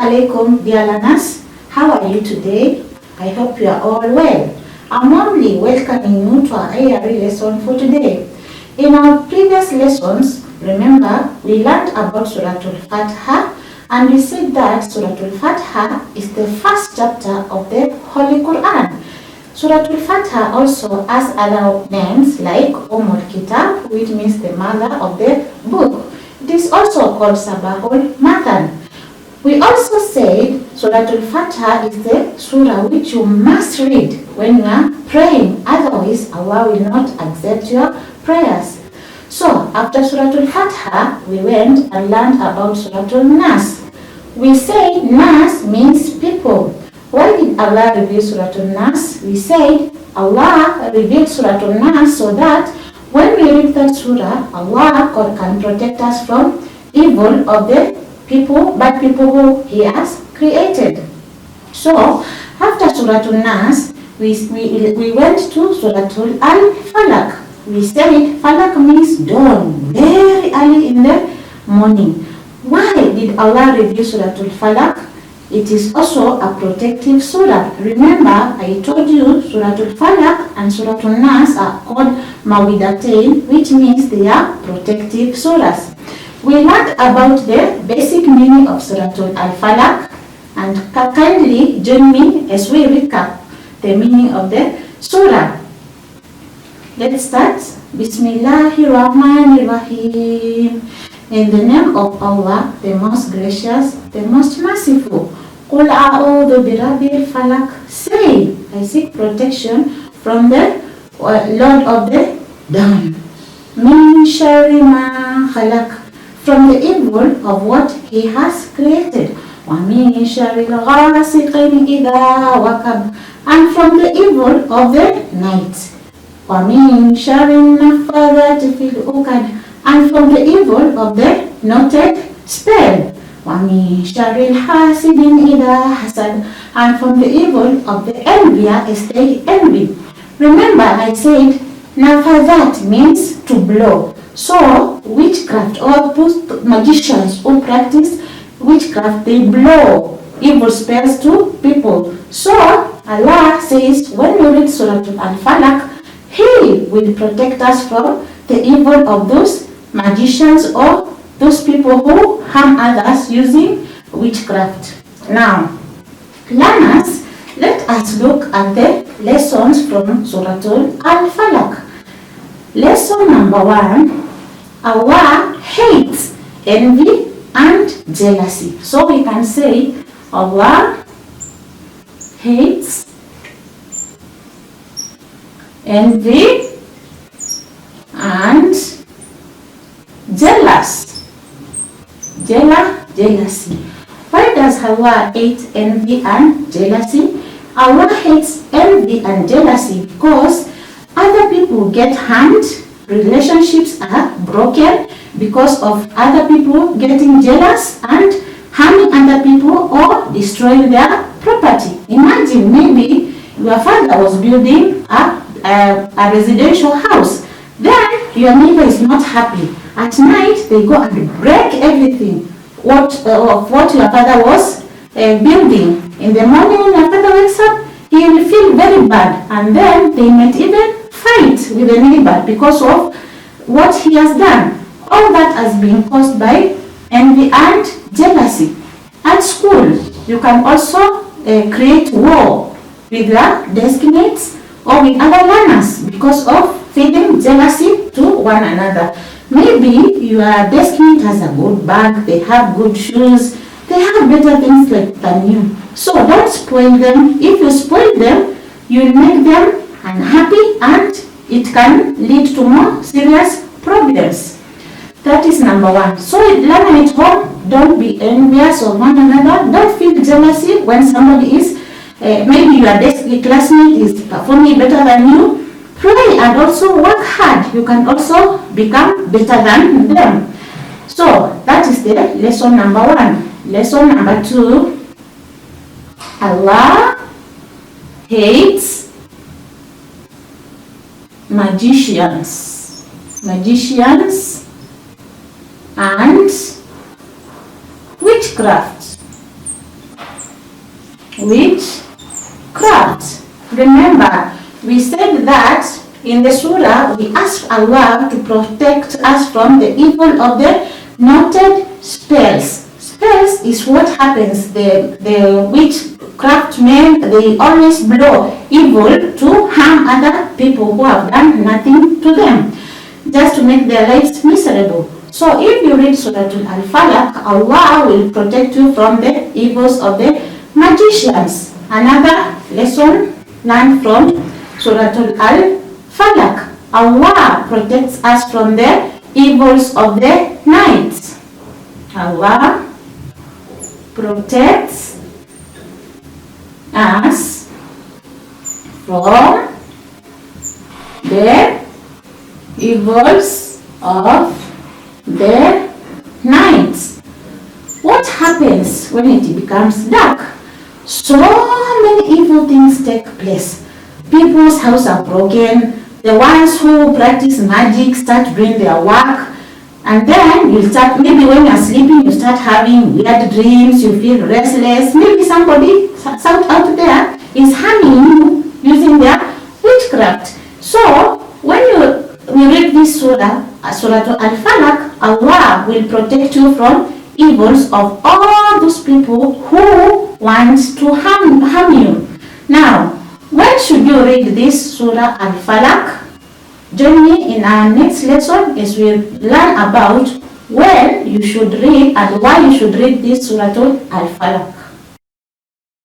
alaikum, dear learners. How are you today? I hope you are all well. I'm warmly welcoming you to our ARE lesson for today. In our previous lessons, remember, we learned about Surah Al Falaq, and we said that Surah Al Falaq is the first chapter of the Holy Quran. Surah Al Falaq also has other names like Kitab, which means the mother of the book. It is also called Sabahul Matan. We also said Surah Al Falaq is the surah which you must read when you are praying, otherwise Allah will not accept your prayers. So after Surah Al Falaq, we went and learned about Surah Al Nas. We say Nas means people. Why did Allah reveal Surah Al Nas? We said Allah revealed Surah Al Nas so that when we read that surah, Allah can protect us from evil of the people, bad people who He has created. So after Surah Al Nas, we went to Surah Al Falaq. We said Falaq means dawn, very early in the morning. Why did Allah reveal Surah Al Falaq? It is also a protective surah. Remember, I told you Surah Al Falaq and Surah Al Nas are called Mawidatain, which means they are protective surahs. We learned about the basic meaning of Surah Al Falaq, and kindly join me as we recap the meaning of the surah. Let's start. Bismillahirrahmanirrahim. In the name of Allah, the most gracious, the most merciful. Qul a'udhu birabbil falaq. Say, I seek protection from the Lord of the dawn. Min sharri ma khalaq. From the evil of what He has created. Wa min sharri ghasiqin idha waqab. And from the evil of the night. Wa min sharri nafathati fil uqad. And from the evil of the knotted spell. وَمِن شَرِّ الْحَاسِدٍ إِذَا حَسَدَ. And from the evil of the envier as they envy. Remember, I said nafazat means to blow. So witchcraft, or those magicians who practice witchcraft, they blow evil spells to people. So Allah says when we read Surah Al Falaq, He will protect us from the evil of those magicians or those people who harm others using witchcraft. Now, learners, let us look at the lessons from Surah Al Falaq. Lesson number 1, Allah hates envy and jealousy. So we can say Allah hates envy and jealousy. Why does Allah hate envy and jealousy? Allah hates envy and jealousy because other people get harmed, relationships are broken because of other people getting jealous and harming other people or destroying their property. Imagine maybe your father was building a residential house. Then your neighbor is not happy. At night, they go and break everything of what your father was building. In the morning, when your father wakes up, he will feel very bad. And then they might even fight with the neighbor because of what he has done. All that has been caused by envy and jealousy. At school, you can also create war with your desk mates or with other learners because of feeling jealousy to one another. Maybe your desk mate has a good bag, they have good shoes, they have better things than you. So don't spoil them. If you spoil them, you'll make them unhappy and it can lead to more serious problems. That is number 1. So learn at home, don't be envious of one another. Don't feel jealousy when somebody is, maybe your desk classmate is performing better than you. Pray and also work hard. You can also become better than them. So that is the lesson number 1. Lesson number 2. Allah hates magicians and witchcraft. witchcraft. Remember, we said that in the surah we ask Allah to protect us from the evil of the noted spells. Spells is what happens. The witchcraft men, they always blow evil to harm other people who have done nothing to them, just to make their lives miserable. So if you read Surah Al Falaq, Allah will protect you from the evils of the magicians. Another lesson learned from Surah Al Falaq. Allah protects us from the evils of the night. Allah protects us from the evils of the night. What happens when it becomes dark? So many evil things take place. People's houses are broken. The ones who practice magic start doing their work. And then you start, maybe when you're sleeping, you start having weird dreams, you feel restless. Maybe somebody out there is harming you using their witchcraft. So when we read this surah, Surah Al Falaq, Allah will protect you from evils of all those people who want to harm you. Now, when should you read this Surah Al Falaq? Join me in our next lesson as we learn about when you should read and why you should read this Surah Al Falaq.